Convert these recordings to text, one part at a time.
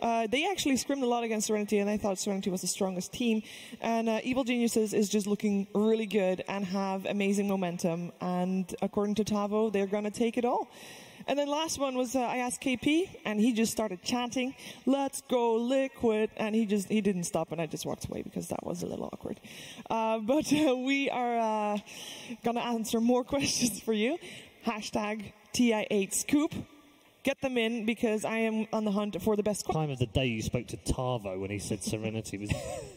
They actually scrimmed a lot against Serenity, and I thought Serenity was the strongest team. And Evil Geniuses is just looking really good and have amazing momentum. And according to Tavo, they're going to take it all. And then last one was I asked KP, and he just started chanting, "Let's go Liquid," and he didn't stop, and I just walked away because that was a little awkward. But we are gonna answer more questions for you. Hashtag TI8Scoop. Get them in because I am on the hunt for the best. Time of the day you spoke to Tavo when he said Serenity was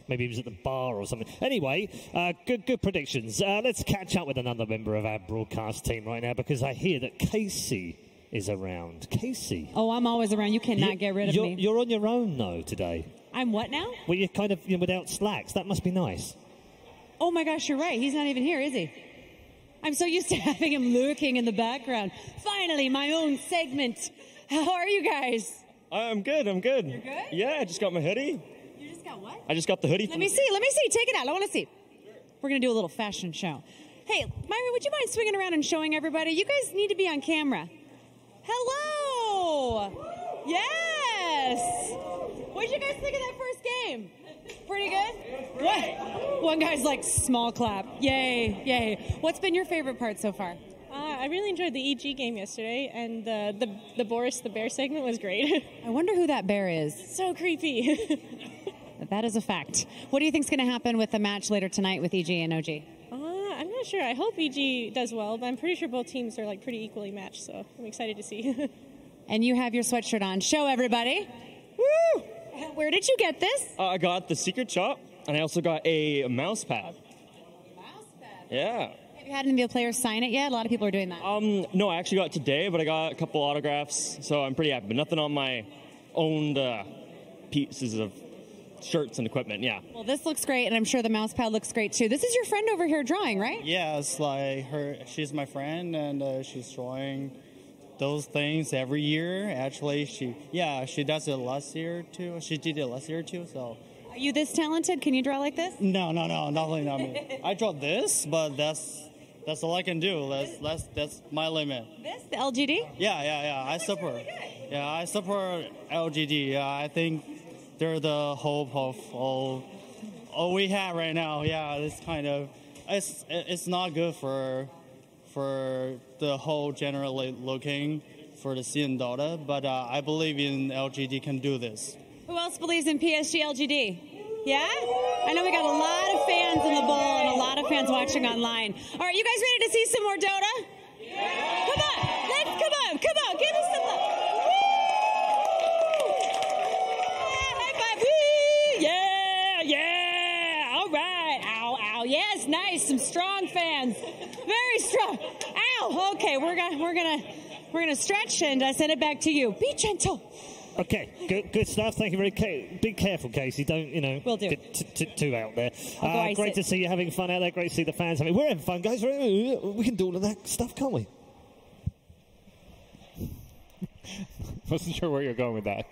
maybe he was at the bar or something. Anyway, good predictions. Let's catch up with another member of our broadcast team right now because I hear that Casey is around. Casey. Oh, I'm always around. You cannot get rid of me. You're on your own though today. I'm what now? Well, you're kind of without slacks. That must be nice. Oh my gosh, you're right. He's not even here, is he? I'm so used to having him lurking in the background. Finally, my own segment. How are you guys? I'm good. You're good? Yeah, I just got my hoodie. You just got what? I just got the hoodie. Let me see. Take it out. I want to see. We're going to do a little fashion show. Hey, Myra, would you mind swinging around and showing everybody? You guys need to be on camera. Hello. Yes. What did you guys think of that first game? Pretty good? What? One guy's like, small clap. Yay, yay. What's been your favorite part so far? I really enjoyed the EG game yesterday, and the Boris the Bear segment was great. I wonder who that bear is. So creepy. That is a fact. What do you think is going to happen with the match later tonight with EG and OG? I'm not sure. I hope EG does well, but I'm pretty sure both teams are like pretty equally matched, so I'm excited to see. And you have your sweatshirt on. Show everybody. Woo! Where did you get this? I got the secret shop, and I also got a mouse pad. Mouse pad? Yeah. Have you had any of the players sign it yet? A lot of people are doing that. No, I actually got it today, but I got a couple autographs, so I'm pretty happy. But nothing on my owned pieces of shirts and equipment, yeah. Well, this looks great, and I'm sure the mouse pad looks great, too. This is your friend over here drawing, right? Yeah, it's like she's my friend, and she's drawing those things every year. Actually, she does it last year, too. She did it last year, too, so. Are you this talented? Can you draw like this? No, nothing. I mean, I draw this, but that's all I can do. That's my limit. This, the LGD? Yeah. I support. Really yeah, I support LGD. Yeah, I think they're the hope of all we have right now. Yeah, it's kind of it's not good for the whole generally looking for the scene Dota, but I believe in LGD can do this. Who else believes in PSG LGD? Yeah? I know we got a lot of fans in the bowl and a lot of fans watching online. All right, you guys ready to see some more Dota? Yeah! Come on, give us some love. Yeah, all right. Ow. Yes, nice, some strong fans. Very strong. Ow, okay, we're gonna stretch and send it back to you. Be gentle. Okay, good stuff. Thank you very much. Be careful, Casey. Don't, Will do. get too out there. Great to see you having fun out there. Great to see the fans having. We're having fun, guys. We can do all of that stuff, can't we? Wasn't sure where you're going with that.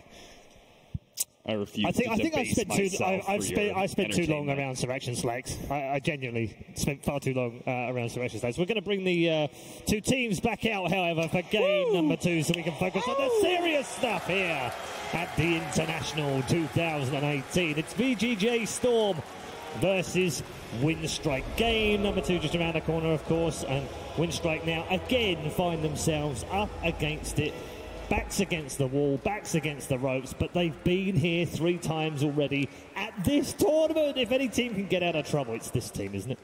I refuse. I think I spent too long around around Surrection Slacks. I genuinely spent far too long around Surrection Slacks. We're going to bring the two teams back out, however, for game number 2, so we can focus on the serious stuff here at the International 2018. It's VGJ Storm versus Windstrike. Game number 2 just around the corner, of course, and Windstrike now again find themselves up against it. Backs against the wall, backs against the ropes, but they've been here 3 times already at this tournament. If any team can get out of trouble, it's this team, isn't it?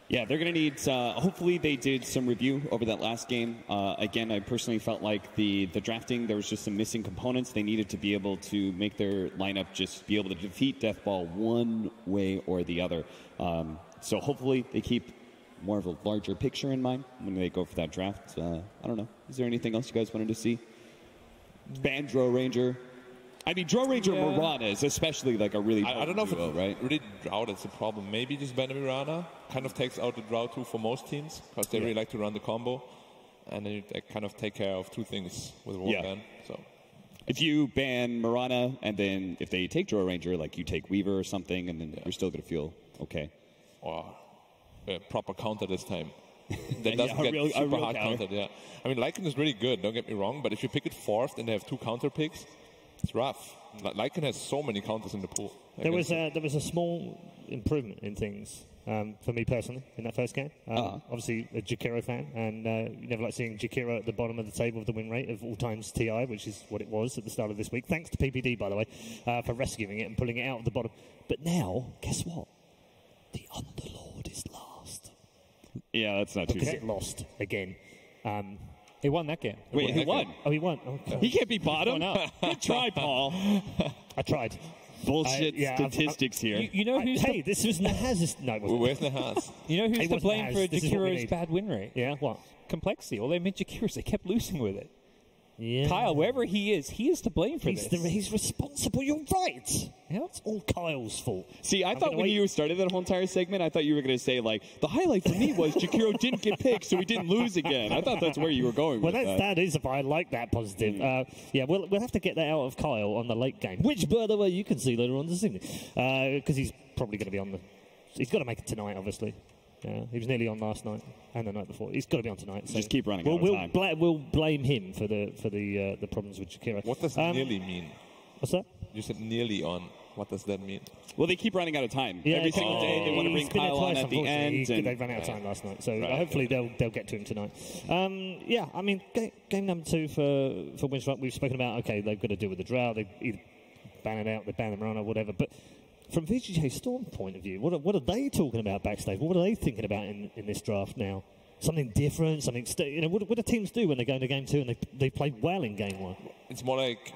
Yeah, they're going to need, hopefully they did some review over that last game. Again, I personally felt like the drafting, there was just some missing components. They needed to be able to make their lineup just be able to defeat Deathball one way or the other. So hopefully they keep more of a larger picture in mind when they go for that draft. I don't know. Is there anything else you guys wanted to see? Ban Drow Ranger. I mean, Drow Ranger Mirana is especially like a really I don't know duo, if right? Really Drow, that's the problem. Maybe just ban Mirana kind of takes out the Drow too for most teams because they really like to run the combo. And then you kind of take care of 2 things with one ban. So if you ban Mirana and then if they take Drow Ranger, like you take Weaver or something, and then you're still going to feel okay. Or proper counter this time. That doesn't get super hard countered, I mean, Lycan is really good, don't get me wrong, but if you pick it 4th and they have 2 counter picks, it's rough. Lycan has so many counters in the pool. There was a small improvement in things for me personally in that first game. Obviously a Jakiro fan, and you never like seeing Jakiro at the bottom of the table with the win rate of all times TI, which is what it was at the start of this week. Thanks to PPD, by the way, for rescuing it and pulling it out of the bottom. But now, guess what? The Underlord is last. Yeah, that's not too because bad. it lost again. He won that game. Wait, he won? Oh, he won. Oh, he can't be bottom. Good try, Paul. I tried. Bullshit statistics here. You know who's hey, this was Nahaz's. No, it wasn't. Where's Nahaz? You know who's to blame for Jakiro's bad win rate? Yeah, what? Complexity. All they meant Jakiro's, they kept losing with it. Yeah. Kyle, wherever he is to blame for this. He's responsible. You're right. Yeah, it's all Kyle's fault. See, I thought when you started that whole entire segment, I thought you were going to say, like, the highlight for me was Jakiro didn't get picked, so he didn't lose again. I thought that's where you were going with that. That is, I like that positive. Yeah, we'll have to get that out of Kyle on the late game, which, by the way, you can see later on this evening, because he's probably going to be on the... He's got to make it tonight, obviously. He was nearly on last night and the night before. He's got to be on tonight. So just keep running out of time. We'll blame him for the problems with Jakiro. What does nearly mean? What's that? You said nearly on. What does that mean? Well, they keep running out of time. Yeah, every single day they want to bring Kyle on at the end. They ran out of time last night, so hopefully they'll get to him tonight. Yeah, I mean, game number 2 for Winstrike, we've spoken about. Okay, they've got to deal with the drought. They either ban it out, they ban them around or whatever. But from VGJ Storm point of view, what are they talking about backstage? What are they thinking about in this draft now? Something different, something. What do teams do when they go into game 2 and they play well in game 1? It's more like,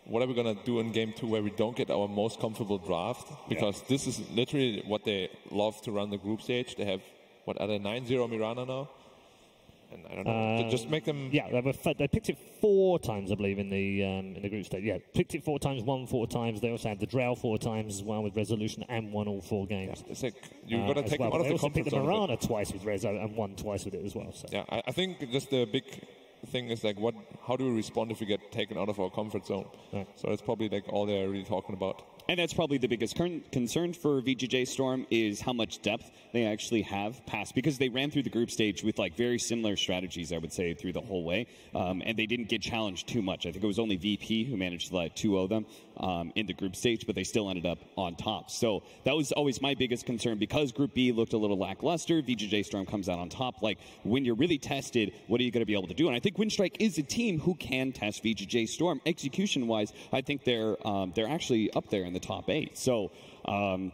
what are we going to do in game 2 where we don't get our most comfortable draft? Because this is literally what they love to run the group stage. They have, what are they, 9-0 Mirana now? And I don't know, just make them... Yeah, they picked it 4 times, I believe, in the group stage. Yeah, picked it 4 times, won 4 times. They also had the Drow 4 times as well with Resolution and won all 4 games. Yeah, it's like, you've got to take them out of the comfort zone. They also picked the Mirana twice with Rezo and won twice with it as well. So. Yeah, I think just the big thing is like, how do we respond if we get taken out of our comfort zone? Right. So that's probably like all they're really talking about. And that's probably the biggest concern for VGJ Storm is how much depth they actually have past, because they ran through the group stage with like very similar strategies, I would say, through the whole way, and they didn't get challenged too much. I think it was only VP who managed to like 2-0 them in the group stage, but they still ended up on top. So that was always my biggest concern, because Group B looked a little lackluster. VGJ Storm comes out on top. Like, when you're really tested, what are you going to be able to do? And I think Winstrike is a team who can test VGJ Storm execution-wise. I think they're actually up there in the top 8. So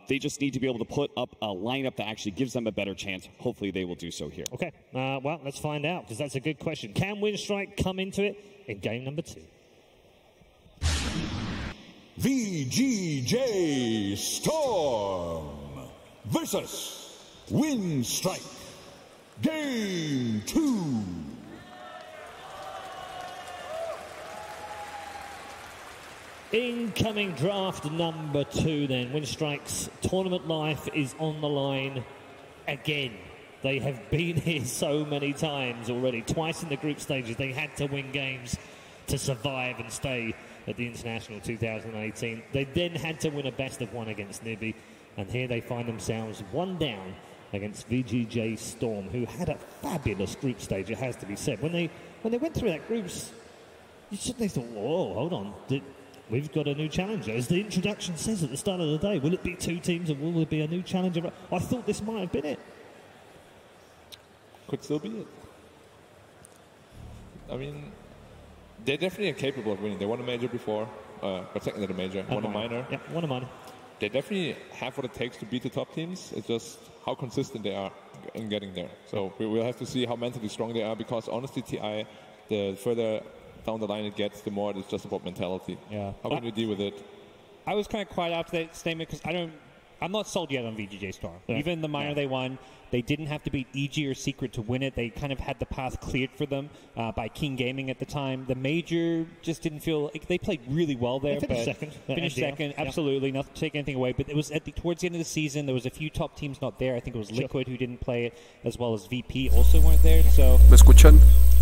they just need to be able to put up a lineup that actually gives them a better chance. Hopefully they will do so here. Okay, well, let's find out, because that's a good question. Can Winstrike come into it in game number 2? VGJ Storm versus Winstrike. Game 2. Incoming draft number 2 then. Winstrike's tournament life is on the line again. They have been here so many times already. Twice in the group stages. They had to win games to survive and stay at the International 2018. They then had to win a best of 1 against Nibby. And here they find themselves 1 down against VGJ Storm, who had a fabulous group stage, it has to be said. When they went through that groups, you suddenly thought, whoa, hold on. We've got a new challenger. As the introduction says at the start of the day, will it be 2 teams or will there be a new challenger? I thought this might have been it. Could still be it. I mean, they're definitely capable of winning. They won a major before, but second at a major, won a minor. Yeah, won a minor. They definitely have what it takes to beat the top teams. It's just how consistent they are in getting there. So we'll have to see how mentally strong they are, because honestly, TI, the further down the line it gets, the more it's just about mentality. Yeah. How can you deal with it? I was kind of quiet after that statement because I'm not sold yet on VGJ Storm. Yeah. Even the minor they won, they didn't have to beat EG or Secret to win it. They kind of had the path cleared for them by King Gaming at the time. The major just didn't feel like they played really well there. They finished second. Absolutely. Not to take anything away. But it was towards the end of the season, there was a few top teams not there. I think it was Liquid who didn't play it, as well as VP also weren't there. So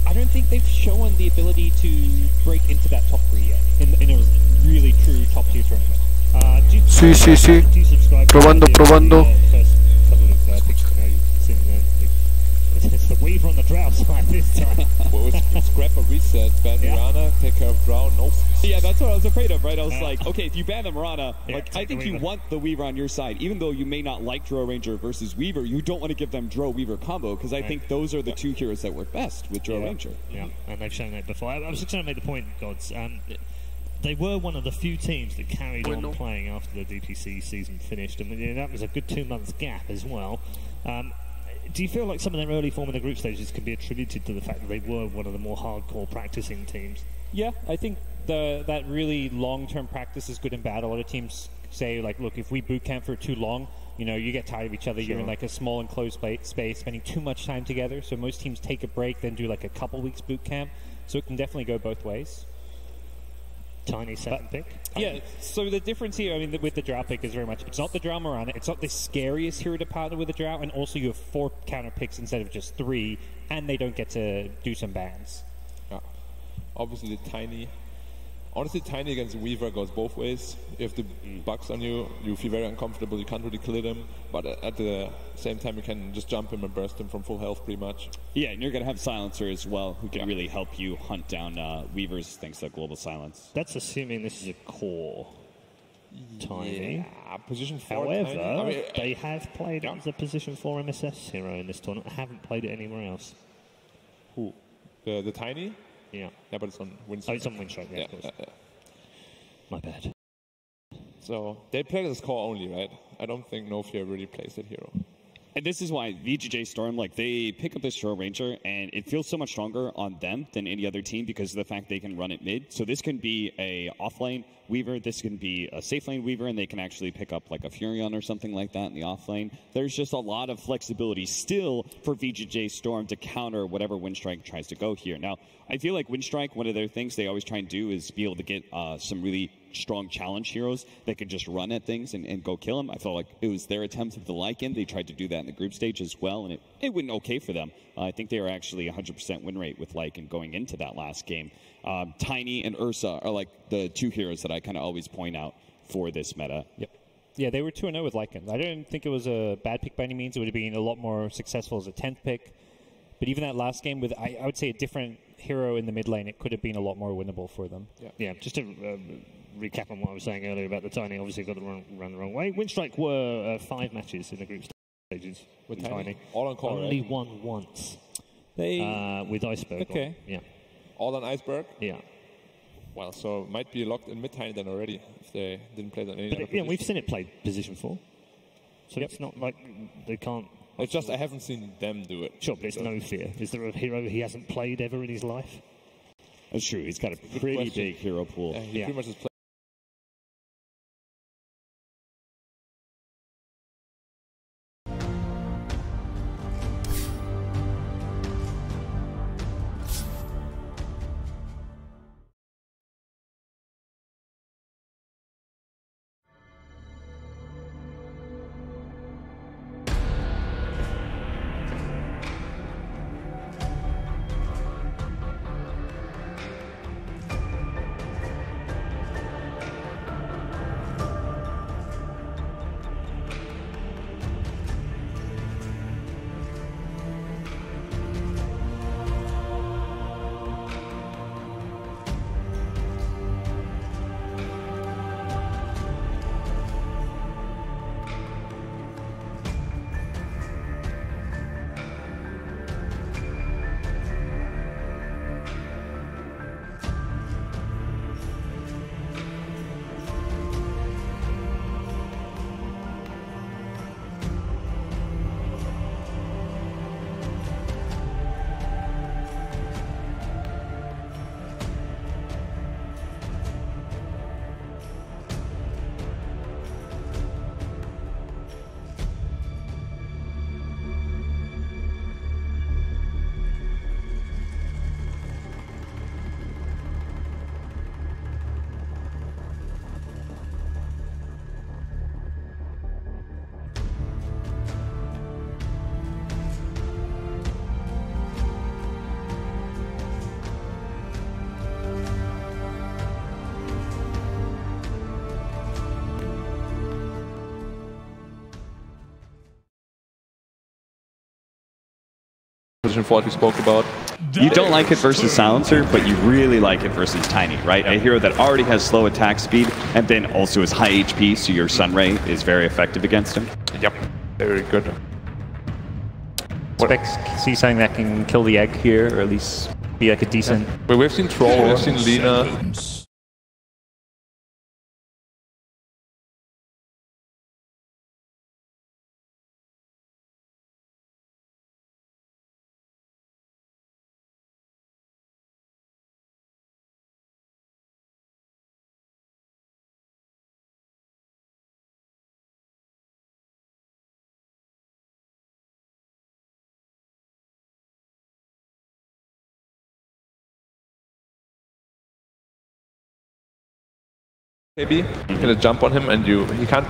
I don't think they've shown the ability to break into that top 3 yet in a really true top tier tournament. Sí. Probando. It's the Weaver on the draft. outside this time. Well, scrap a reset, ban Mirana, take care of Drow, nope. Yeah, that's what I was afraid of, right? I was like, okay, if you ban the Mirana, Yeah, like, I think you want the Weaver on your side. Even though you may not like Drow Ranger versus Weaver, you don't want to give them Drow Weaver combo, because I think those are the two heroes that work best with Drow Ranger. Yeah, and they've shown that before. I was just going to make the point, Gods. They were one of the few teams that carried on playing after the DPC season finished, and that was a good 2 months gap as well. Do you feel like some of their early form in the group stages can be attributed to the fact that they were one of the more hardcore practicing teams? Yeah, I think that really long-term practice is good and bad. A lot of teams say, like, look, if we boot camp for too long, you know, you get tired of each other. Sure. You're in like a small enclosed space, spending too much time together. So most teams take a break, then do like a couple weeks boot camp. So it can definitely go both ways. Tiny second pick. Yeah, so the difference here, I mean, with the Drow pick is very much, it's not the Drow Mirana, it's not the scariest hero to partner with a Drow, and also you have 4 counter picks instead of just 3, and they don't get to do some bans. Yeah. Obviously the Tiny, honestly Tiny against Weaver goes both ways. If the bugs on you, you feel very uncomfortable, you can't really kill them, but at the same time you can just jump him and burst him from full health pretty much. Yeah, and you're going to have Silencer as well, who can really help you hunt down Weavers thanks to Global Silence. That's assuming this is a core Tiny. Yeah, position 4 However, Tiny. I mean, they have played as a position 4 MSS hero in this tournament. Haven't played it anywhere else. Who? The Tiny? Yeah. Yeah, but it's on Windstrike. Oh, it's on Windstrike, yeah, of course. My bad. So they played as core only, right? I don't think No Fear really plays that hero. And this is why VGJ Storm, like, they pick up this Drow Ranger, and it feels so much stronger on them than any other team because of the fact they can run it mid. So this can be a off-lane Weaver, this can be a safe lane Weaver, and they can actually pick up like a Furion or something like that in the off-lane. There's just a lot of flexibility still for VGJ Storm to counter whatever Windstrike tries to go here. Now, I feel like Windstrike, one of their things they always try and do is be able to get some really strong challenge heroes that can just run at things and go kill them. I felt like it was their attempt with the Lycan. They tried to do that in the group stage as well, and it went okay for them. I think they were actually 100% win rate with Lycan going into that last game. Tiny and Ursa are like the 2 heroes that I kind of always point out for this meta. Yep. Yeah, they were 2-0 with Lycan. I didn't think it was a bad pick by any means. It would have been a lot more successful as a 10th pick. But even that last game with, I would say, a different hero in the mid lane, it could have been a lot more winnable for them. Yeah, just to recap on what I was saying earlier about the Tiny, obviously got to run the wrong way. Windstrike were 5 matches in the group stages with Tiny. All on core, Only right? won once. They with Iceberg. Okay. Yeah. All on Iceberg? Yeah. Well, so it might be locked in mid-Tiny then already if they didn't play that in any other Yeah, position. we've seen it play position 4. So it's not like they can't... It's just I haven't seen them do it. Sure, but it's No Fear. Is there a hero he hasn't played ever in his life? That's true. He's got a pretty big hero pool. Yeah, he pretty much has played. position 4 we spoke about. You don't like it versus Silencer, but you really like it versus Tiny, right? A hero that already has slow attack speed and then also is high HP, so your Sunray is very effective against him. Yep, very good. Expect see something that can kill the egg here, or at least be like a decent... But we've seen Troll, we've seen Lina. Maybe you can jump on him and he can't.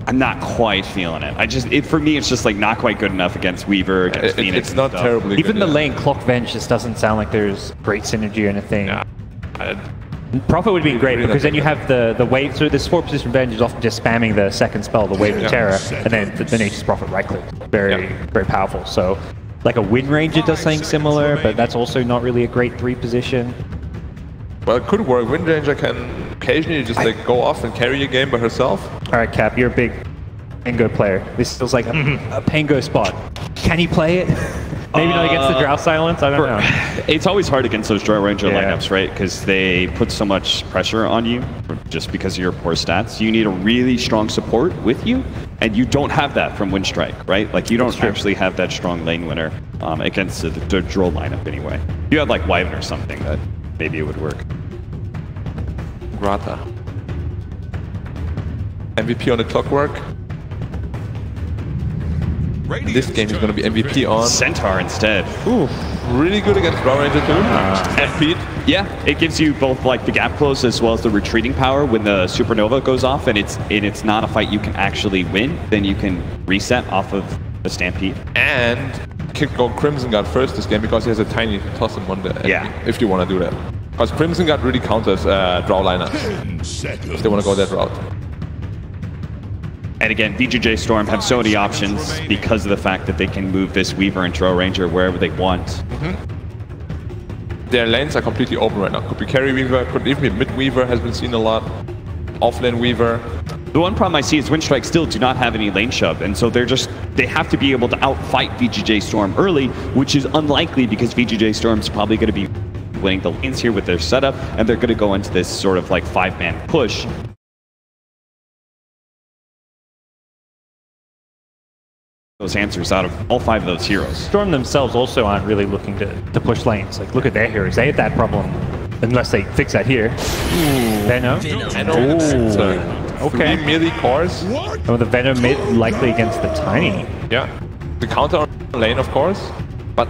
I'm not quite feeling it. For me, it's just like not quite good enough against Weaver, against Phoenix. It's not terribly Even good, the lane Clock Venge just doesn't sound like there's great synergy or anything. Yeah. Profit would be great because then you have the wave. So this 4-position Venge is often just spamming the second spell, the Wave of Terror, and then the Nature's Prophet right click. Very powerful. So like a Wind Ranger does something similar, but that's also not really a great 3 position. Well, it could work. Wind Ranger can occasionally just like go off and carry a game by herself. All right, Cap, you're a big Pango player. This feels like a Pango spot. Can you play it? Maybe not against the Drow Silence, I don't know. It's always hard against those Drow Ranger lineups, right? Because they put so much pressure on you just because of your poor stats. You need a really strong support with you, and you don't have that from Windstrike, right? Like, you don't actually have that strong lane winner against the Drow lineup anyway. You had like Wyvern or something that maybe it would work. Grata. MVP on the Clockwork. This game is going to be MVP on Centaur instead. Ooh, really good against Drow Ranger too. And Pete. Yeah, it gives you both like the gap close as well as the retreating power when the Supernova goes off, and it's not a fight you can actually win. Then you can reset off of the Stampede. And go Crimson Guard first this game because he has a tiny toss him on the enemy, if you want to do that. Because Crimson Guard really counters Drow lineups if they want to go that route. And again, VGJ Storm have so many options because of the fact that they can move this Weaver and Drow Ranger wherever they want. Their lanes are completely open right now. Could be Carry Weaver, could even be Mid Weaver, has been seen a lot. Offlane Weaver. The one problem I see is Windstrike still do not have any lane shove, and so they have to be able to outfight VGJ Storm early, which is unlikely because VGJ Storm's probably going to be winning the lanes here with their setup, and they're going to go into this sort of like 5-man push. Those answers out of all 5 of those heroes. Storm themselves also aren't really looking to push lanes. Like, look at their heroes. They had that problem unless they fix that here. Venom. Okay. 3 melee cores. Oh, the Venom mid likely against the Tiny. Yeah. The counter on the lane, of course. But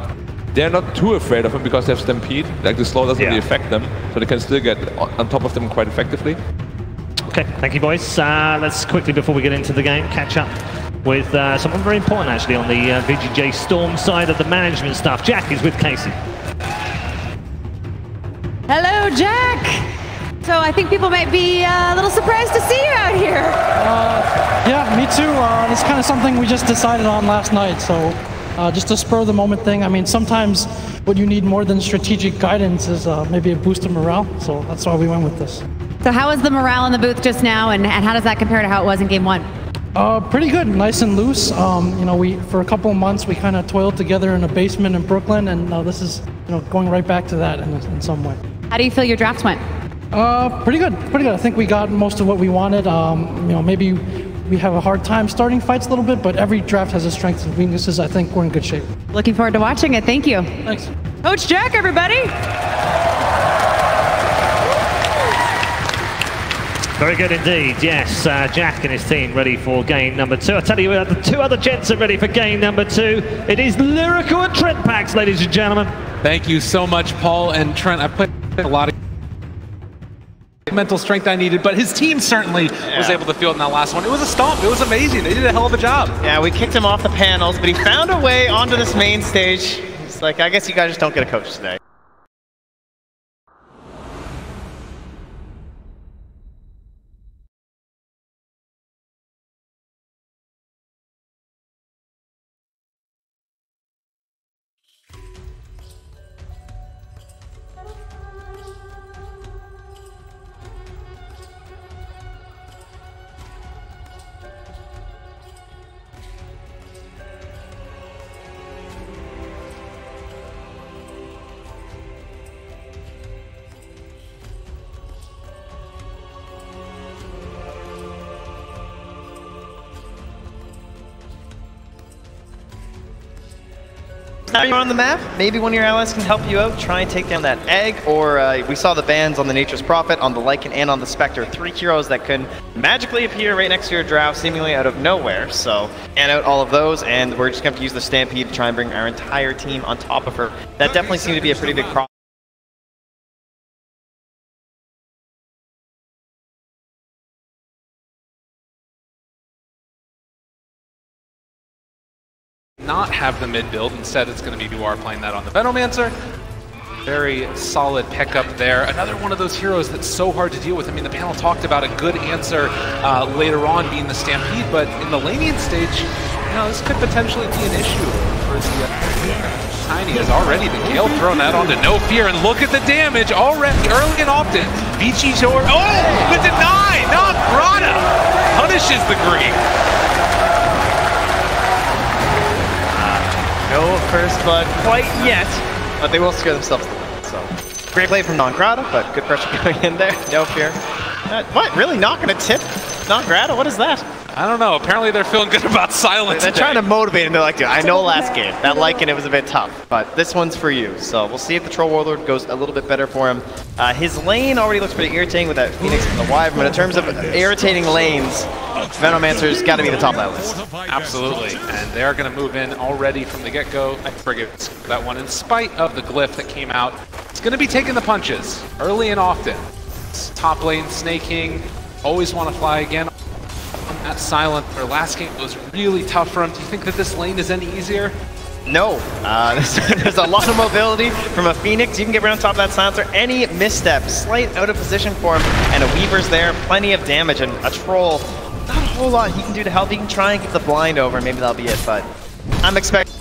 they're not too afraid of him because they have Stampede. Like, the slow doesn't really affect them. So they can still get on top of them quite effectively. Okay, thank you, boys. Let's quickly, before we get into the game, catch up with someone very important, actually, on the VGJ Storm side of the management stuff. Jack is with Casey. Hello, Jack. So I think people might be a little surprised to see you out here. Yeah, me too. It's kind of something we just decided on last night. So just a spur of the moment thing. I mean, sometimes what you need more than strategic guidance is maybe a boost of morale. So that's why we went with this. So how is the morale in the booth just now, and how does that compare to how it was in game 1? Pretty good, nice and loose. You know, for a couple of months we kind of toiled together in a basement in Brooklyn, and this is, you know, going right back to that in some way. How do you feel your drafts went? Pretty good, pretty good. I think we got most of what we wanted. You know, maybe we have a hard time starting fights a little bit, but every draft has its strengths and weaknesses. I think we're in good shape. Looking forward to watching it. Thank you. Thanks. Coach Jack, everybody. Very good indeed, yes. Jack and his team ready for game number 2. I tell you, the 2 other gents are ready for game number 2. It is Lyrical and Trent Pax, ladies and gentlemen. Thank you so much, Paul and Trent. I played a lot of mental strength I needed, but his team certainly was able to field in that last one. It was a stomp. It was amazing. They did a hell of a job. Yeah, we kicked him off the panels, but he found a way onto this main stage. It's like, I guess you guys just don't get a coach today. Now you're on the map, maybe one of your allies can help you out, try and take down that egg, or we saw the bans on the Nature's Prophet, on the Lycan, and on the Spectre. 3 heroes that can magically appear right next to your drow, seemingly out of nowhere. So, and out all of those, and we're just going to use the Stampede to try and bring our entire team on top of her. That definitely seemed to be a pretty big problem. Not have the mid build. Instead, it's going to be Duar playing that on the Venomancer. Very solid pickup there. Another one of those heroes that's so hard to deal with. I mean, the panel talked about a good answer later on being the Stampede, but in the laning stage, you know, this could potentially be an issue for the Tiny has already the Gale thrown that onto No Fear, and look at the damage already early and often. Vichi's or the deny! Not Grata punishes the Greek. No first blood quite yet, but they will secure themselves the win. So, great play from Non-Grata, but good pressure going in there. No Fear. What? Really? Not going to tip Non-Grata? What is that? I don't know. Apparently they're feeling good about silence. They're trying to motivate him. They're like, dude, I know last game. That Lycan, it was a bit tough, but this one's for you. So we'll see if the Troll Warlord goes a little bit better for him. His lane already looks pretty irritating with that Phoenix and the Wyvern, but in terms of irritating lanes, Venomancer's got to be the top of that list. Absolutely, and they're going to move in already from the get-go. I forget that one. In spite of the glyph that came out, it's going to be taking the punches early and often. Top lane, Snake King, always want to fly again. That silent, their last game was really tough for him. Do you think that this lane is any easier? No. There's a lot of mobility from a Phoenix. You can get right on top of that silencer. Any misstep, slight out of position for him, and a Weaver's there, plenty of damage, and a Troll. Not a whole lot he can do to help. He can try and get the blind over, maybe that'll be it, but I'm expecting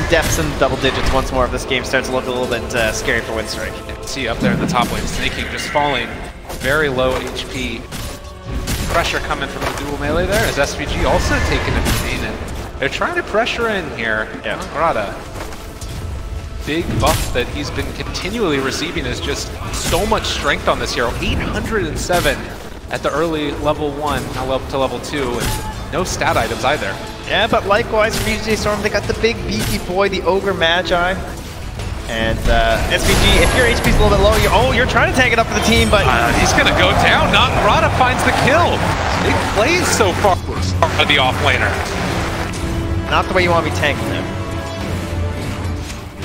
deaths in double digits once more if this game starts to look a little bit scary for Windstrike. See up there in the top lane, Snake King just falling very low HP. Pressure coming from the dual melee there, as SVG also taking a beating, and they're trying to pressure in here. Yeah. Grata. Big buff that he's been continually receiving is just so much strength on this hero. 807 at the early level 1, now level to level 2, and no stat items either. Yeah, but likewise for BJ Storm, they got the big beefy boy, the Ogre Magi. And SVG, if your HP's a little bit low, you're trying to tag it up for the team, but he's going to go down. Grata finds the kill. Big plays so far for the offlaner. Not the way you want to be tanking him.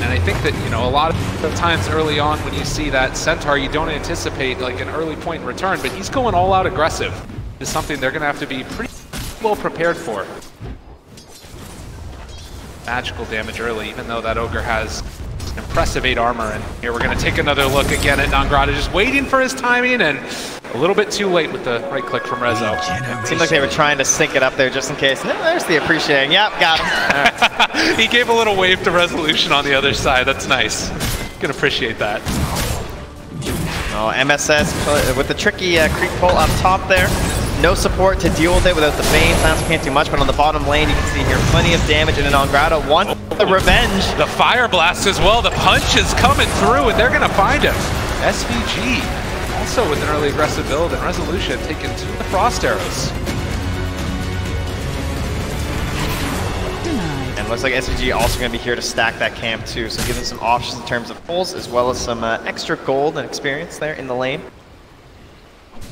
And I think that, you know, a lot of times early on when you see that Centaur, you don't anticipate like an early point return, but he's going all out aggressive. It's something they're going to have to be pretty well prepared for. Magical damage early, even though that Ogre has impressive 8 armor, and here we're going to take another look again at Non-Grata, just waiting for his timing, and a little bit too late with the right click from Rezo. Seemed like they were trying to sync it up there just in case. No, there's the appreciating. Yep, got him. He gave a little wave to Resolution on the other side. That's nice. Can appreciate that. Oh, MSS with the tricky creep pull up top there. no support to deal with it without the Bane. Silence can't do much, but on the bottom lane, you can see here plenty of damage, and an Angrado wants the revenge. The Fire Blast as well. The punch is coming through, and they're going to find him. SVG also with an early aggressive build, and Resolution taking 2 of the Frost Arrows. And looks like SVG also going to be here to stack that camp too, so give them some options in terms of pulls, as well as some extra gold and experience there in the lane.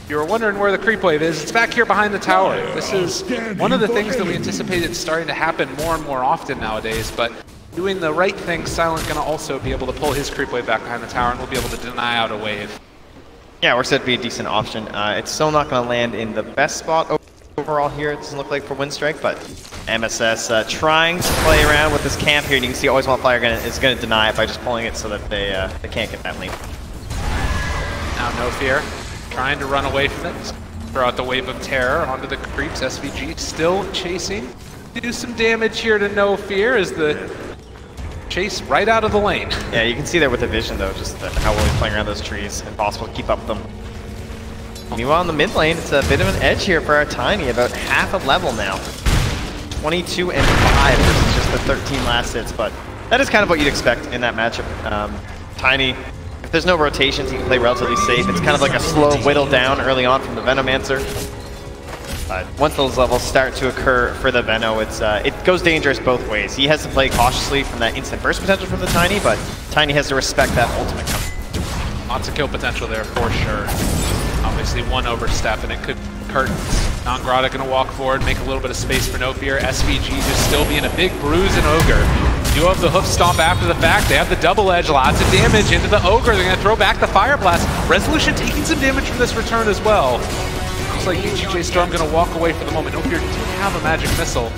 You were wondering where the creep wave is. It's back here behind the tower. This is one of the things that we anticipated starting to happen more and more often nowadays, but doing the right thing, Silent going to also be able to pull his creep wave back behind the tower, and we'll be able to deny out a wave. Yeah, works out to be a decent option. It's still not going to land in the best spot overall here, it doesn't look like, for Windstrike, but MSS trying to play around with this camp here, and you can see Always Want Fire is going to deny it by just pulling it so that they can't get that lane. Now No Fear trying to run away from it, throw out the Wave of Terror onto the creeps. SVG still chasing. Do some damage here to No Fear as the chase right out of the lane. Yeah, you can see there with the vision though, just how well he's playing around those trees. Impossible to keep up with them. Meanwhile, in the mid lane, it's a bit of an edge here for our Tiny, about half a level now. 22 and 5 versus just the 13 last hits, but that is kind of what you'd expect in that matchup. Tiny, if there's no rotations, he can play relatively safe. It's kind of like a slow whittle down early on from the Venomancer. But once those levels start to occur for the Veno, it goes dangerous both ways. He has to play cautiously from that instant burst potential from the Tiny, but Tiny has to respect that ultimate coming. Lots of kill potential there for sure. Obviously one overstep and it could curtains. Nangrata gonna walk forward, make a little bit of space for No Fear. SVG just still being a big bruise and Ogre. Do have the hoof stomp after the fact. They have the double edge, lots of damage into the Ogre. They're gonna throw back the Fire Blast. Resolution taking some damage from this return as well. Looks like BGJ Storm gonna walk away for the moment. No Fear do have a magic missile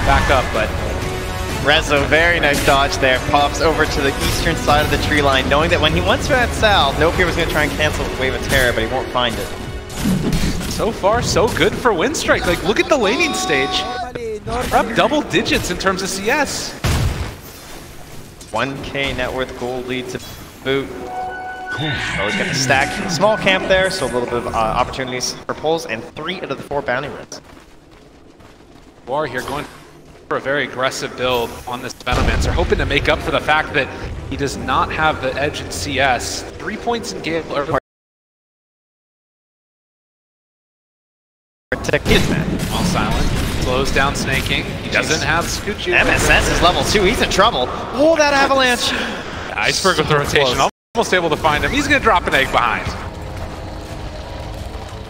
back up, but Rezo, very nice dodge there. Pops over to the eastern side of the tree line, knowing that when he went to that south, No Fear was going to try and cancel the Wave of Terror, but he won't find it. So far, so good for Windstrike. Like, look at the laning stage. We're up double digits in terms of CS. 1K net worth gold lead to boot. Always got the stack. Small camp there, so a little bit of opportunities for pulls, and 3 out of the 4 bounty runs. War here going for a very aggressive build on this Venomancer, hoping to make up for the fact that he does not have the edge in CS. 3 points in game. While Silent slows down Snaking. He doesn't have Scoochie. MSS is level 2. He's in trouble. Oh, that avalanche. Iceberg with the rotation. Almost able to find him. He's going to drop an egg behind.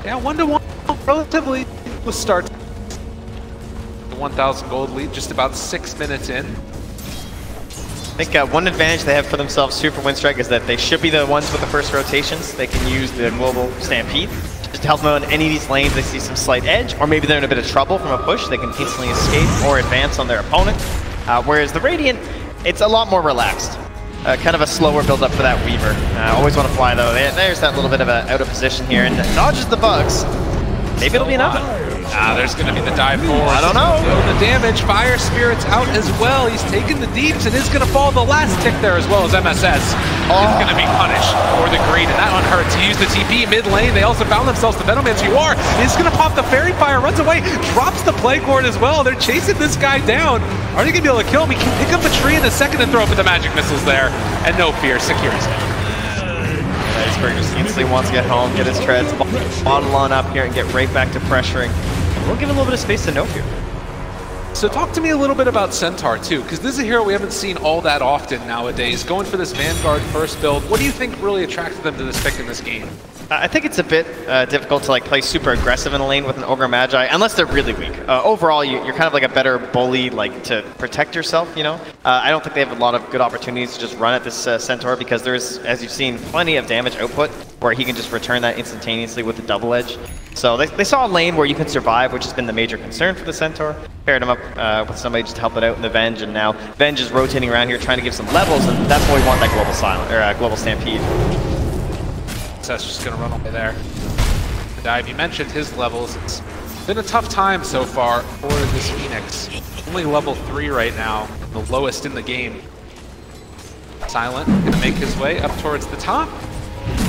Yeah, 1-1 relatively with start. 1,000 gold lead, just about 6 minutes in. I think one advantage they have for themselves too for Windstrike is that they should be the ones with the first rotations. They can use the global Stampede just to help them out in any of these lanes. They see some slight edge, or maybe they're in a bit of trouble from a push. They can instantly escape or advance on their opponent. Whereas the Radiant, it's a lot more relaxed. Kind of a slower build up for that Weaver. Always Want to Fly though. There's that little bit of a out of position here and dodges the bugs. Maybe it'll be enough. There's going to be the dive forward. I don't know. The damage. Fire Spirit's out as well. He's taking the deeps and is going to fall the last tick there as well as MSS. Is going to be punished for the greed, and that one hurts. He used the TP mid lane. They also found themselves the Venomancer. You are. He's going to pop the Fairy Fire, runs away, drops the Plague Ward as well. They're chasing this guy down. Are they going to be able to kill him? He can pick up a tree in a second and throw up with the magic missiles there. And No Fear secures it. Iceberg just instantly wants to get home, get his treads, bottle on up here, and get right back to pressuring. We'll give a little bit of space to No Fear. So talk to me a little bit about Centaur too, because this is a hero we haven't seen all that often nowadays. Going for this Vanguard first build, what do you think really attracted them to this pick in this game? I think it's a bit difficult to play super aggressive in a lane with an Ogre Magi, unless they're really weak. Overall, you're kind of like a better bully, to protect yourself, you know? I don't think they have a lot of good opportunities to just run at this Centaur, because there's, as you've seen, plenty of damage output where he can just return that instantaneously with the double edge. So they saw a lane where you can survive, which has been the major concern for the Centaur. Paired him up with somebody just to help it out in the Venge, and now Venge is rotating around here trying to give some levels, and that's why we want that global silent or global stampede. That's just going to run away there. The dive, you mentioned his levels. It's been a tough time so far for this Phoenix. Only level 3 right now, the lowest in the game. Silent going to make his way up towards the top.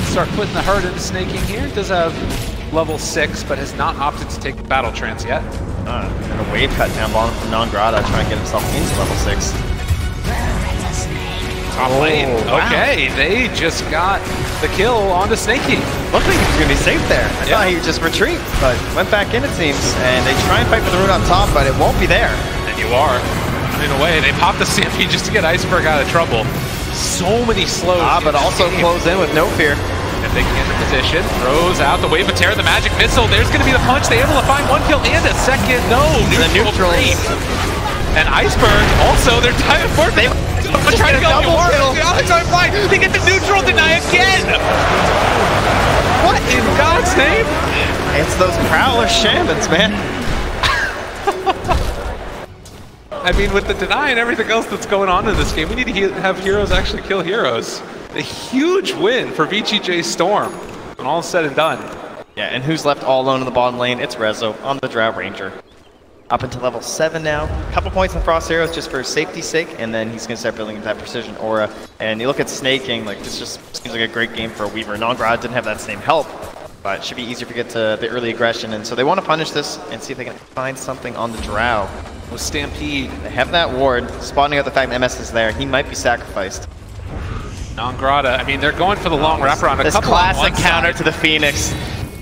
Start putting the herd into snaking here. Does have level 6, but has not opted to take the battle trance yet. And a wave cut down bottom from Non-Grata, trying to get himself into level 6. Top lane. Okay, they just got the kill onto Snakey. Looked like he was going to be safe there. I thought he would just retreat, but went back in, it seems. And they try and fight for the rune on top, but it won't be there. And you are running away. They pop the CMP just to get Iceberg out of trouble. So many slows. But also close in with no fear. If they can get in position, throws out the wave of terror, the magic missile. There's going to be the punch. They're able to find one kill and a second. No, neutral creep. And Iceberg also, they're tied for it. They try to go double kill. They get the neutral deny again. What in God's name? It's those Prowler shamans, man. I mean, with the deny and everything else that's going on in this game, we need to have heroes actually kill heroes. A huge win for VGJ Storm when all is said and done. Yeah, and who's left all alone in the bottom lane? It's Rezo on the Drow Ranger. Up into level 7 now. A couple points in Frost Arrows just for safety's sake, and then he's going to start building that precision aura. And you look at Snaking, like this just seems like a great game for a Weaver. Non-Grad didn't have that same help, but it should be easier to get to the early aggression. And so they want to punish this and see if they can find something on the Drow. With Stampede. They have that ward, spotting out the fact that MS is there. He might be sacrificed. Non-Grata, I mean, they're going for the long wraparound. This classic counter to the Phoenix.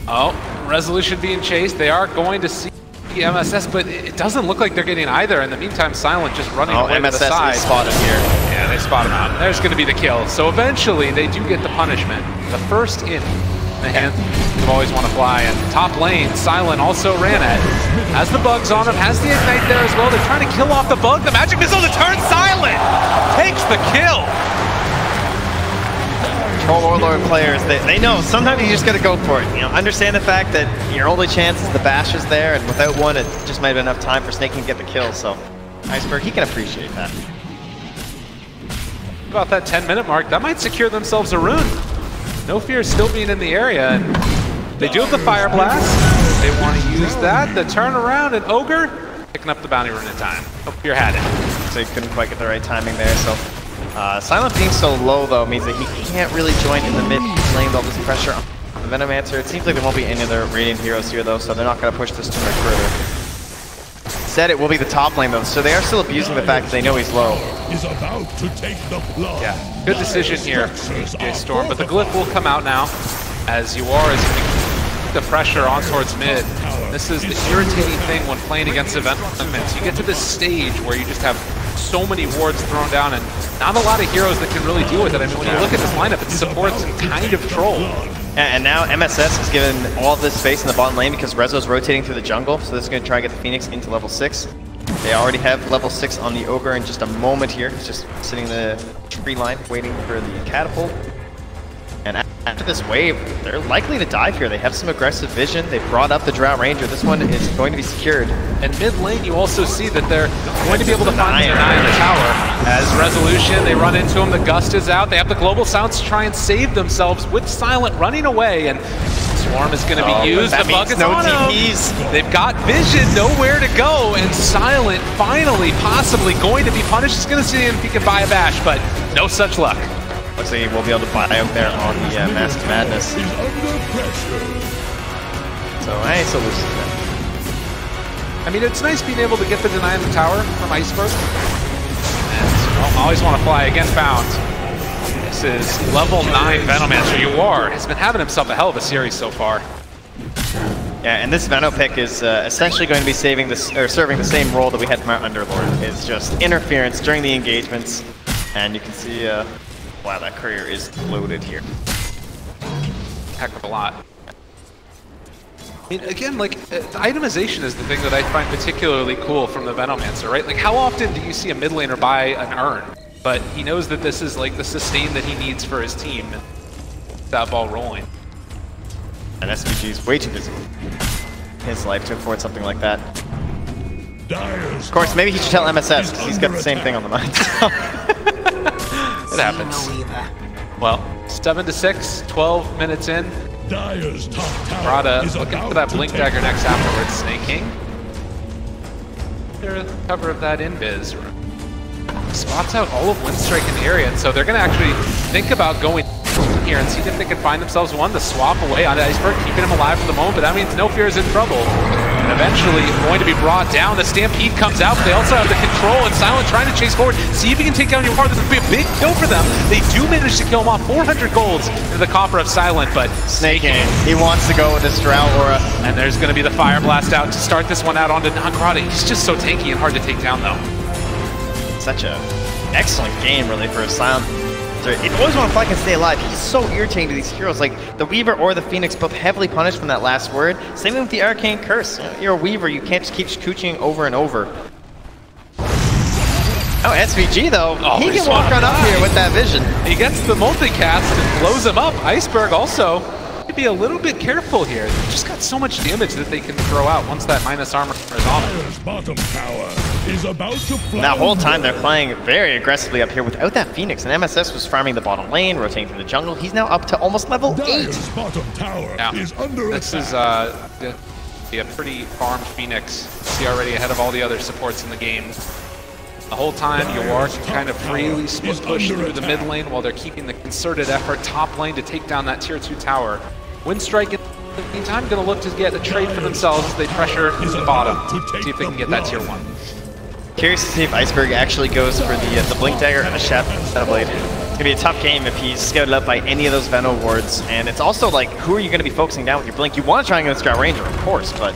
Oh, Resolution being chased. They are going to see MSS, but it doesn't look like they're getting either. In the meantime, Silent just running away to the side. Is spotted here. Yeah, they spot him out. There's going to be the kill. So eventually, they do get the punishment. The first in the hand you always want to fly. And top lane, Silent also ran it. Has the bugs on him, has the ignite there as well. They're trying to kill off the bug. The magic missile to turn Silent takes the kill. Troll Warlord players, they know sometimes you just got to go for it. You know, understand the fact that your only chance is the bash is there, and without one, it just might have been enough time for Snake to get the kill. So, Iceberg, he can appreciate that. About that 10-minute mark, that might secure themselves a rune. No Fear still being in the area, and they do have the Fire Blast. They want to use that. The turnaround, and Ogre picking up the bounty rune in time. No Fear had it. So he couldn't quite get the right timing there. So. Silent being so low, though, means that he can't really join in the mid lane with all this pressure on the Venomancer. It seems like there won't be any other Radiant heroes here, though, so they're not going to push this too much further. Instead, it will be the top lane, though, so they are still abusing the fact that they know he's low. Yeah, good decision here, VGJ Storm, but the glyph will come out now, as you are is the pressure on towards mid. This is the irritating thing when playing against events. You get to this stage where you just have so many wards thrown down and not a lot of heroes that can really deal with it. I mean, when you look at this lineup, it supports kind of Troll. And now MSS is given all this space in the bottom lane because Rezo's rotating through the jungle, so this is going to try and get the Phoenix into level 6. They already have level 6 on the Ogre in just a moment here. He's just sitting in the tree line waiting for the catapult. And after this wave, they're likely to dive here. They have some aggressive vision. They brought up the Drow Ranger. This one is going to be secured. And mid lane, you also see that they're going to be able to find the Deny in the tower. As Resolution, they run into him. The Gust is out. They have the Global Sounds to try and save themselves with Silent running away. And Swarm is going to be used. The bug is on him. They've got vision, nowhere to go. And Silent finally, possibly going to be punished. He's going to see if he can buy a bash, but no such luck. Looks like we'll be able to buy out there on the Mask Madness. So I ain't so loose to that. I mean, it's nice being able to get the deny in the tower from Iceberg. And always want to fly again found. This is level 9 Venomancer. Uar has been having himself a hell of a series so far. Yeah, and this Veno pick is essentially going to be serving the same role that we had from our Underlord. It's just interference during the engagements, and you can see. Wow, that courier is loaded here. Heck of a lot. I mean, again, like, itemization is the thing that I find particularly cool from the Venomancer, right? Like, how often do you see a mid laner buy an urn? But he knows that this is, like, the sustain that he needs for his team. And that ball rolling. And SVG is way too busy in his life to afford something like that. Of course, maybe he should tell MSS, because he's got the same thing on the mind. It happens. Well, 7-6, 12 minutes in. Grata looking for that Blink Dagger next afterwards. Snake King. They're cover of that invis. Spots out all of Windstrike in the area, and so they're going to actually think about going here and seeing if they can find themselves one to swap away on Iceberg, keeping him alive for the moment, but that means No Fear is in trouble. And eventually going to be brought down. The Stampede comes out, but they also have the control, and Silent trying to chase forward, see if he can take down Yawar. This would be a big kill for them. They do manage to kill him off. 400 golds into the copper of Silent, but Snaking. He wants to go with this Drow Aura. And there's going to be the Fire Blast out to start this one out onto Nangrada. He's just so tanky and hard to take down, though. Such a excellent game, really, for a Silent. If always want to fly and stay alive, he's so irritating to these heroes. Like the Weaver or the Phoenix, both heavily punished from that last word. Same thing with the Arcane Curse. You're a Weaver, you can't just keep cooching over and over. Oh, SVG though, he can walk on up here with that vision. He gets the multicast and blows him up. Iceberg also could be a little bit careful here. They've just got so much damage that they can throw out once that minus armor is on it. Bottom tower is about to fly. That whole time they're playing very aggressively up here without that Phoenix, and MSS was farming the bottom lane, rotating through the jungle. He's now up to almost level 8. Bottom tower is under this attack. Is a pretty farmed Phoenix. See already ahead of all the other supports in the game. The whole time, Yawar can kind of freely split push through the mid lane while they're keeping the concerted effort top lane to take down that tier 2 tower. Windstrike in the meantime going to look to get a trade for themselves as they pressure the bottom. See if they can get that tier 1. Curious to see if Iceberg actually goes for the Blink Dagger and a Shadow Blade. It's going to be a tough game if he's scouted up by any of those Venom wards. And it's also like, who are you going to be focusing down with your Blink? You want to try and go Scout Ranger, of course, but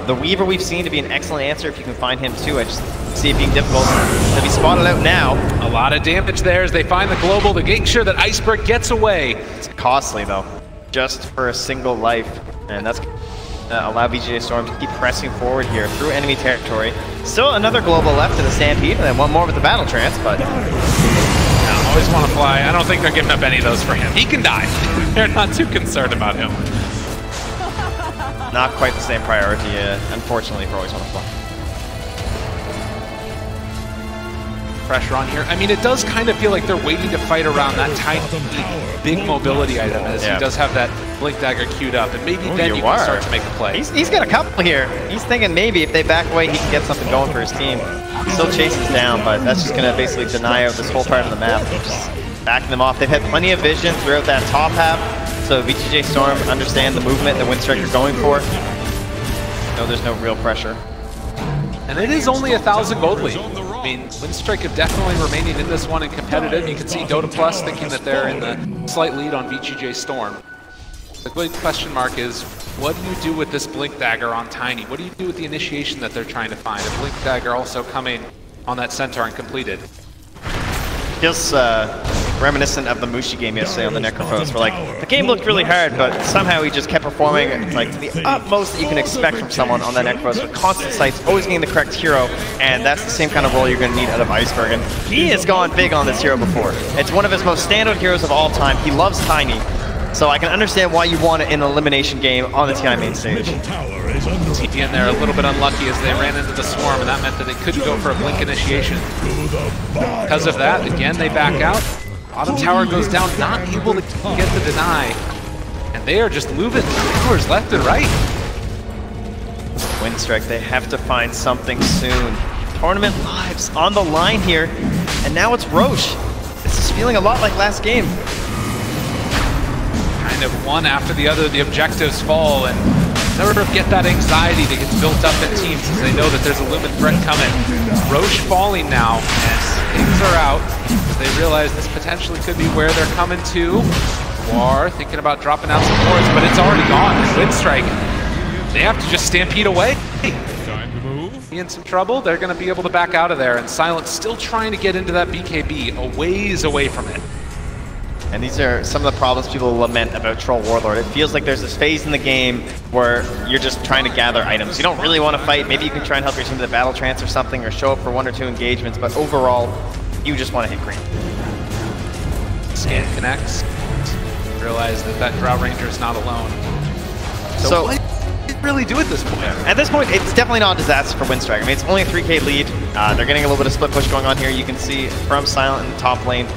the Weaver we've seen to be an excellent answer if you can find him too. I just see it being difficult to be spotted out now. A lot of damage there as they find the global to make sure that Iceberg gets away. It's costly though, just for a single life. And that's allow VGJ Storm to keep pressing forward here through enemy territory. Still another global left in the Stampede, and then one more with the Battle Trance, but I always want to fly. I don't think they're giving up any of those for him. He can die. They're not too concerned about him. Not quite the same priority, unfortunately, for Always Want to Fly. Pressure on here. I mean, it does kind of feel like they're waiting to fight around that tiny, big mobility item, as he does have that Blink Dagger queued up, and maybe then you can start to make a play. He's got a couple here. He's thinking maybe if they back away, he can get something going for his team. He still chases down, but that's just going to basically deny out this whole part of the map. Just backing them off. They've had plenty of vision throughout that top half, so VGJ Storm understand the movement that Windstrike are going for. No, there's no real pressure. And it is only 1,000 gold lead. I mean, Windstrike are definitely remaining in this one and competitive. You can see Dota Plus thinking that they're in the slight lead on VGJ Storm. The big question mark is, what do you do with this Blink Dagger on Tiny? What do you do with the initiation that they're trying to find? A Blink Dagger also coming on that Centaur and completed. Feels reminiscent of the Mushi game yesterday on the Necrophos, where like the game looked really hard, but somehow he just kept performing like to the utmost that you can expect from someone on that Necrophos, with constant sights, always getting the correct hero, and that's the same kind of role you're going to need out of Iceberg. And he has gone big on this hero before. It's one of his most standout heroes of all time. He loves Tiny, so I can understand why you want it in an elimination game on the TI main stage. TPN there a little bit unlucky as they ran into the swarm, and that meant that they couldn't go for a blink initiation. Because of that, again, they back out. Bottom tower goes down, not able to get the deny. And they are just moving towers left and right. Windstrike, they have to find something soon. Tournament lives on the line here, and now it's Roche. This is feeling a lot like last game. Kind of one after the other, the objectives fall, and never get that anxiety that gets built up in teams as they know that there's a Lumen threat coming. Roche falling now, and things are out as they realize this potentially could be where they're coming to. War thinking about dropping out some wards, but it's already gone. And Windstrike, they have to just stampede away. In some trouble, they're going to be able to back out of there, and Silent still trying to get into that BKB, a ways away from it. And these are some of the problems people lament about Troll Warlord. It feels like there's this phase in the game where you're just trying to gather items. You don't really want to fight. Maybe you can try and help your team with a battle trance or something, or show up for 1 or 2 engagements, but overall, you just want to hit green. Scan connects. Realize that that Drow Ranger is not alone. So what did it really do at this point? At this point, it's definitely not a disaster for Windstrike. I mean, it's only a 3K lead. They're getting a little bit of split push going on here. You can see from Silent in the top lane.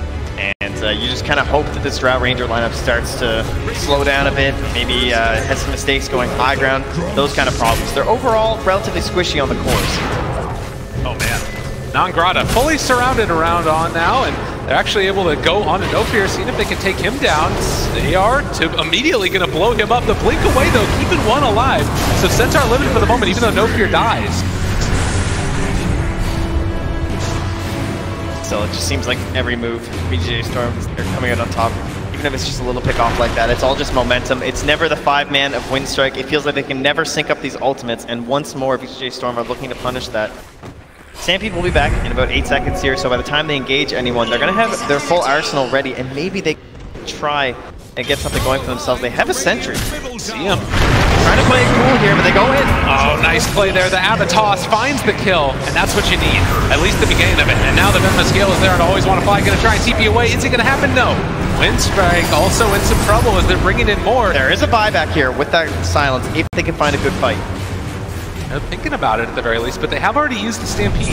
And you just kind of hope that this Drow Ranger lineup starts to slow down a bit, maybe has some mistakes going high ground, those kind of problems. They're overall relatively squishy on the cores. Oh man. Nangrada fully surrounded around on now, and They're actually able to go on to No Fear, seeing if they can take him down. They are immediately going to blow him up. The blink away, though, keeping one alive. So Centaur limited for the moment, even though No Fear dies. So it just seems like every move, BGJ Storm, they're coming out on top. Even if it's just a little pick off like that, it's all just momentum. It's never the 5-man of Windstrike. It feels like they can never sync up these ultimates, and once more, BGJ Storm are looking to punish that. Stampede will be back in about 8 seconds here, so by the time they engage anyone, they're going to have their full arsenal ready, and maybe they try and get something going for themselves. They have a sentry. See him. Trying to play it cool here, but they go in. Oh, nice play there. The Avatos finds the kill, and that's what you need. At least the beginning of it. And now the Venomous Gale is there and always want to fly. Going to try and TP away. Is it going to happen? No. Windstrike also in some trouble as they're bringing in more. There is a buyback here with that silence, if they can find a good fight. They're thinking about it at the very least, but they have already used the Stampede.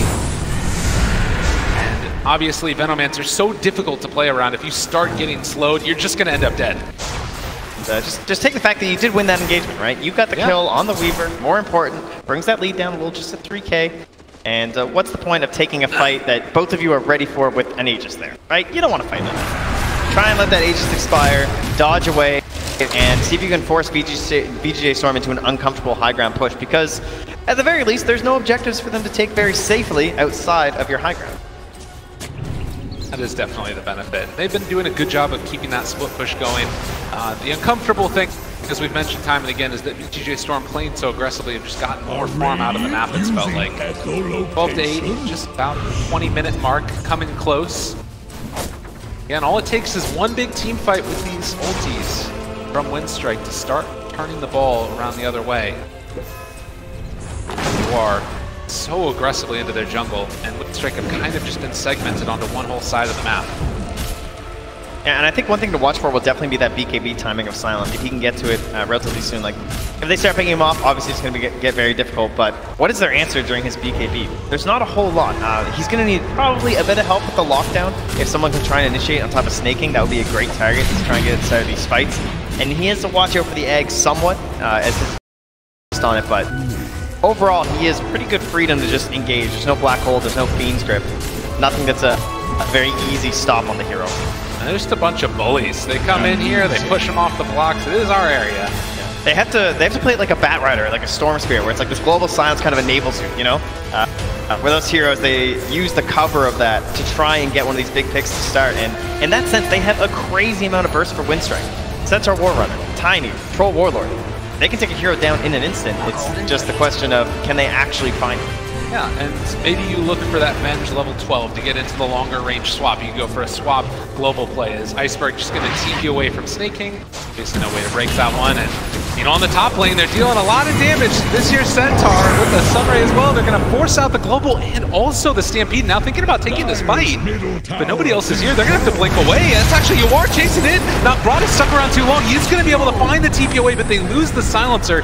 And obviously, Venomance are so difficult to play around. If you start getting slowed, you're just going to end up dead. Just take the fact that you did win that engagement, right? You got the kill on the Weaver, more important, brings that lead down a little, just at 3K. And what's the point of taking a fight that both of you are ready for with an Aegis there, right? You don't want to fight that. Try and let that Aegis expire, dodge away, and see if you can force BGJ Storm into an uncomfortable high ground push, because at the very least, there's no objectives for them to take very safely outside of your high ground. That is definitely the benefit. They've been doing a good job of keeping that split push going. The uncomfortable thing, as we've mentioned time and again, is that BGJ Storm playing so aggressively have just gotten more farm out of the map, it's felt like. 12 to 8, just about 20-minute mark, coming close. Again, all it takes is one big team fight with these ultis from Windstrike to start turning the ball around the other way. You are so aggressively into their jungle, and Windstrike have kind of just been segmented onto one whole side of the map. Yeah, and I think one thing to watch for will definitely be that BKB timing of Silent. If he can get to it relatively soon, like if they start picking him off, obviously it's going to get very difficult. But what is their answer during his BKB? There's not a whole lot. He's going to need probably a bit of help with the lockdown. If someone can try and initiate on top of snaking, that would be a great target to try and get inside of these fights. And he has to watch out for the eggs somewhat as his on it, but overall he is pretty good freedom to just engage. There's no black hole, there's no Fiend's Grip. Nothing that's a very easy stop on the hero. And there's just a bunch of bullies. They come in here, they push them off the blocks. It is our area. Yeah. They have to play it like a Bat Rider, like a Storm Spear, where it's like this global silence kind of enables you, you know? Where those heroes, they use the cover of that to try and get one of these big picks to start. And in that sense, they have a crazy amount of burst for Windstrike. Centaur War Runner, Tiny, Troll Warlord. They can take a hero down in an instant. It's just the question of, can they actually find it? Yeah, and maybe you look for that Venge level 12 to get into the longer range swap. You can go for a swap global play. Is Iceberg just going to TP away from snaking? There's no way to break that one. And you know, on the top lane, they're dealing a lot of damage. This year's Centaur with the Sunray as well. They're going to force out the global and also the Stampede. Now thinking about taking this fight, but nobody else is here. They're going to have to blink away. That's actually Yawar chasing in. Not brought it stuck around too long. He's going to be able to find the TP away, but they lose the silencer.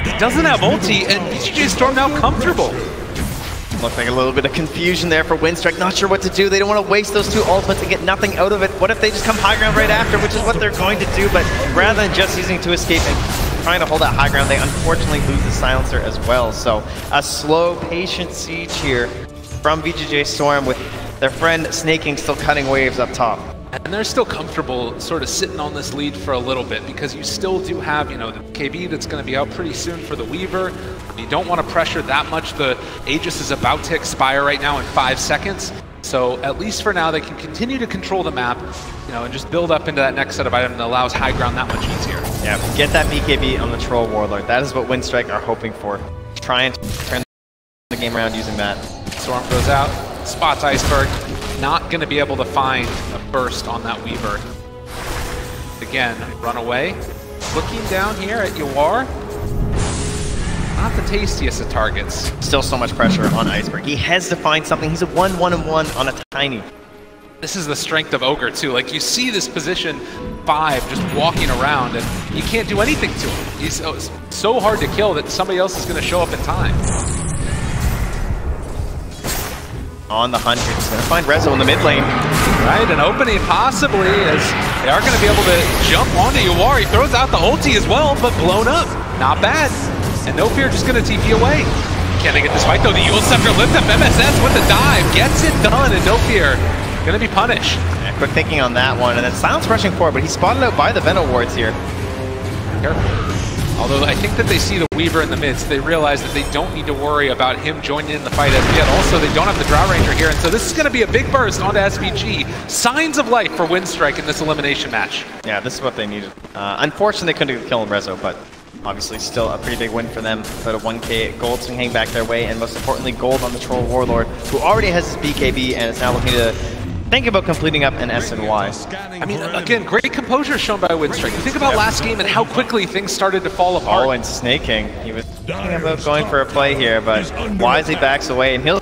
He doesn't have ulti, and BGJ Storm now comfortable. Looks like a little bit of confusion there for Windstrike. Not sure what to do. They don't want to waste those two ultimates and get nothing out of it. What if they just come high ground right after, which is what they're going to do, but rather than just using to escape and trying to hold that high ground, they unfortunately lose the silencer as well. So a slow, patient siege here from BGJ Storm with their friend Snaking still cutting waves up top. And they're still comfortable sort of sitting on this lead for a little bit because you still do have, you know, the KB that's going to be out pretty soon for the Weaver. You don't want to pressure that much. The Aegis is about to expire right now in 5 seconds. So at least for now, they can continue to control the map, you know, and just build up into that next set of items that allows high ground that much easier. Yeah, get that BKB on the Troll Warlord. That is what Windstrike are hoping for. Trying to turn the game around using that. Storm goes out, spots Iceberg. Not going to be able to find a burst on that Weaver. Again, run away. Looking down here at Yawar. Not the tastiest of targets. Still so much pressure on Iceberg. He has to find something. He's a 1-1-1 on a Tiny. This is the strength of Ogre too. Like you see this position 5 just walking around and you can't do anything to him. He's so hard to kill that somebody else is going to show up in time. On the hunt here, just going to find Rezo in the mid lane. Right, an opening possibly as they are going to be able to jump onto Yawar. He throws out the ulti as well, but blown up. Not bad. And No Fear just going to TP away. Can they get this fight though? The Yule Scepter lift up MSS with the dive. Gets it done, and No Fear Gonna be punished. Yeah, quick thinking on that one, and then Silence rushing forward, but he's spotted out by the Venom wards here. Careful. Although I think that they see the Weaver in the midst, they realize that they don't need to worry about him joining in the fight as yet. Also, they don't have the Drow Ranger here, and so this is going to be a big burst onto SVG. Signs of life for Windstrike in this elimination match. Yeah, this is what they needed. Unfortunately, they couldn't kill Rezo, but obviously still a pretty big win for them. About a 1k gold swing back their way, and most importantly, gold on the Troll Warlord, who already has his BKB and is now looking to think about completing up an SNY. I mean, again, great composure shown by Windstrike. You think about last game and how quickly things started to fall apart. Oh, and Snake King. He was thinking about going for a play here, but wisely backs away, and he'll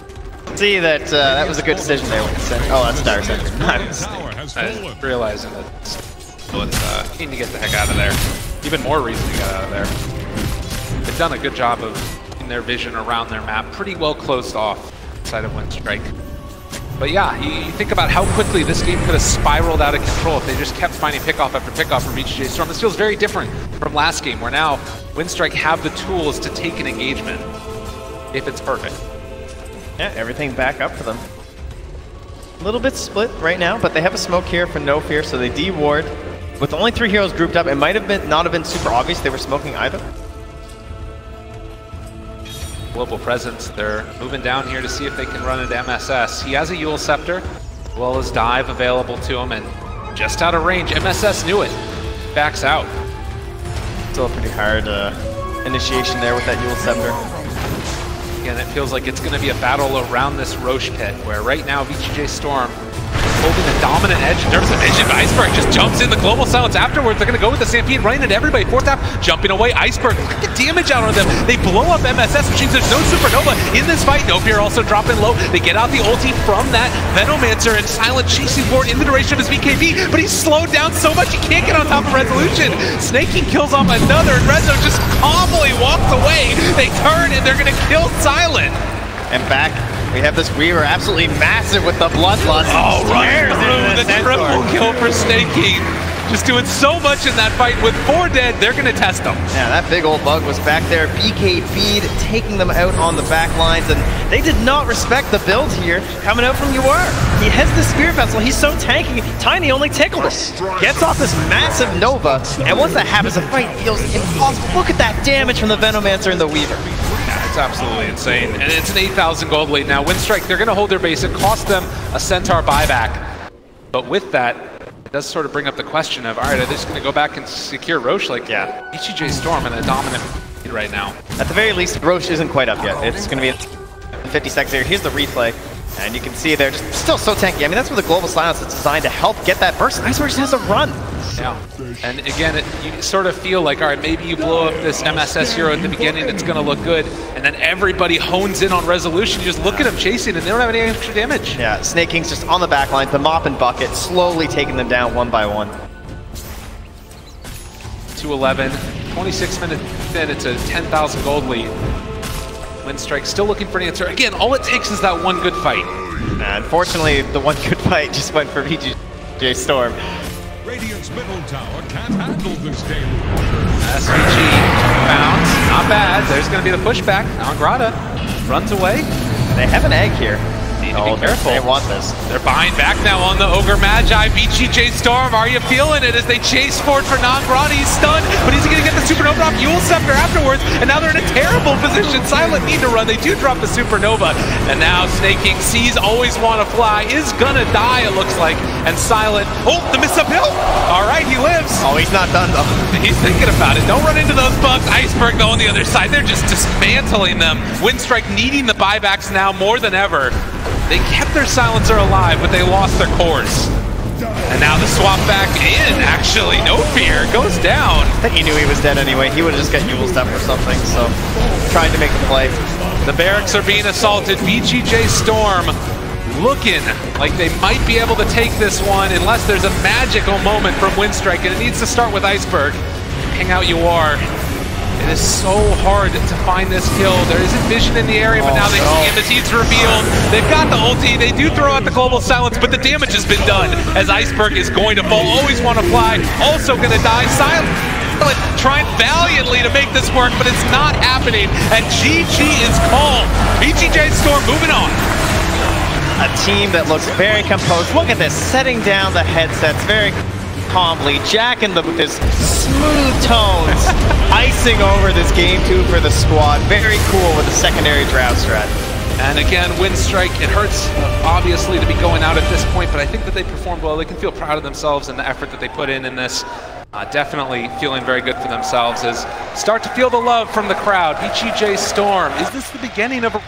see that that was a good decision there. Oh, that's Dire Center. Realizing that it's need to get the heck out of there. Even more reason to get out of there. They've done a good job of in their vision around their map, pretty well closed off inside of Windstrike. But yeah, you think about how quickly this game could have spiraled out of control if they just kept finding pickoff after pickoff from VGJ Storm. This feels very different from last game, where now Windstrike have the tools to take an engagement, if it's perfect. Yeah, everything back up for them. A little bit split right now, but they have a smoke here for no fear, so they de-ward. With only 3 heroes grouped up, it might have been not have been super obvious they were smoking either. Global presence. They're moving down here to see if they can run into MSS. He has a Eul Scepter, as well as Dive available to him, and just out of range. MSS knew it. Backs out. Still a pretty hard initiation there with that Eul Scepter. Again, it feels like it's going to be a battle around this Roche pit, where right now VGJ Storm holding a dominant edge in terms of vision. Iceberg just jumps in the Global Silence afterwards. They're going to go with the Stampede, running into everybody. Fourth half, jumping away. Iceberg, look at the damage out on them. They blow up MSS, which means there's no Supernova in this fight. No Fear also dropping low. They get out the ulti from that Venomancer, and Silent chasing forward in the duration of his BKB, but he's slowed down so much he can't get on top of Resolution. Snake King kills off another, and Rezo just calmly walks away. They turn, and they're going to kill Silent. And back, we have this Weaver absolutely massive with the Bloodlust. Oh, right through the triple kill for Snake King. Just doing so much in that fight. With 4 dead, they're going to test them. Yeah, that big old bug was back there. BKB'd, taking them out on the back lines, and they did not respect the build here. Coming out from UR. He has the Spirit Vessel. He's so tanky. Tiny only tickled him. Gets off this massive Nova, and once that happens, the fight feels impossible. Look at that damage from the Venomancer and the Weaver. Yeah, it's absolutely insane. And it's an 8,000 gold lead now. Windstrike, they're going to hold their base. It cost them a Centaur buyback. But with that, it does sort of bring up the question of, all right, are they just going to go back and secure Roche? Like, yeah, VGJ Storm in a dominant lead right now. At the very least, Roche isn't quite up yet. It's going to be 50 seconds here. Here's the replay. And you can see they're just still so tanky. I mean, that's where the Global Silence is designed to help get that burst. Iceberg just has to run. Yeah, and again, you sort of feel like, all right, maybe you blow up this MSS hero at the beginning, it's going to look good, and then everybody hones in on Resolution. You just look at them chasing, and they don't have any extra damage. Yeah, Snake King's just on the back line, the mop and bucket, slowly taking them down one by one. 2:11, 26 minutes in, it's a 10,000 gold lead. Windstrike still looking for an answer. Again, all it takes is that one good fight. Unfortunately, the one good fight just went for VGJ Storm. Radiant's middle tower can't handle this game. SVG bounce, not bad. There's going to be the pushback. Angrata runs away. They have an egg here. Need to be careful. They want this. They're buying back now on the Ogre Magi. VGJ Storm, are you feeling it as they chase forward for Nangrata? He's stunned, but he's going to get the Supernova off Eul Scepter afterwards, and now they're in a terrible position. Silent need to run. They do drop the Supernova, and now Snake King sees always want to fly, is going to die, it looks like, and Silent, oh, the miss uphill. All right, he lives. Oh, he's not done, though. He's thinking about it. Don't run into those bugs. Iceberg, though, on the other side. They're just dismantling them. Windstrike needing the buybacks now more than ever. They kept their silencer alive, but they lost their cores. And now the swap back in, actually. No Fear goes down. I think he knew he was dead anyway. He would have just got Eul Step or something, so trying to make the play. The barracks are being assaulted. VGJ Storm looking like they might be able to take this one unless there's a magical moment from Windstrike, and it needs to start with Iceberg. Hang out you are. It is so hard to find this kill. There isn't vision in the area, but now they see him as he's revealed. They've got the ulti. They do throw out the Global Silence, but the damage has been done as Iceberg is going to fall. Always want to fly. Also going to die. Silent trying valiantly to make this work, but it's not happening. And GG is called. VGJ Storm moving on. a team that looks very composed. Look at this, setting down the headsets very calmly. Jack in with his smooth tones, icing over this game 2 for the squad. Very cool with the secondary drought strat. And again, win strike, it hurts obviously to be going out at this point, but I think that they performed well. They can feel proud of themselves and the effort that they put in this. Definitely feeling very good for themselves as start to feel the love from the crowd. BGJ Storm, is this the beginning of a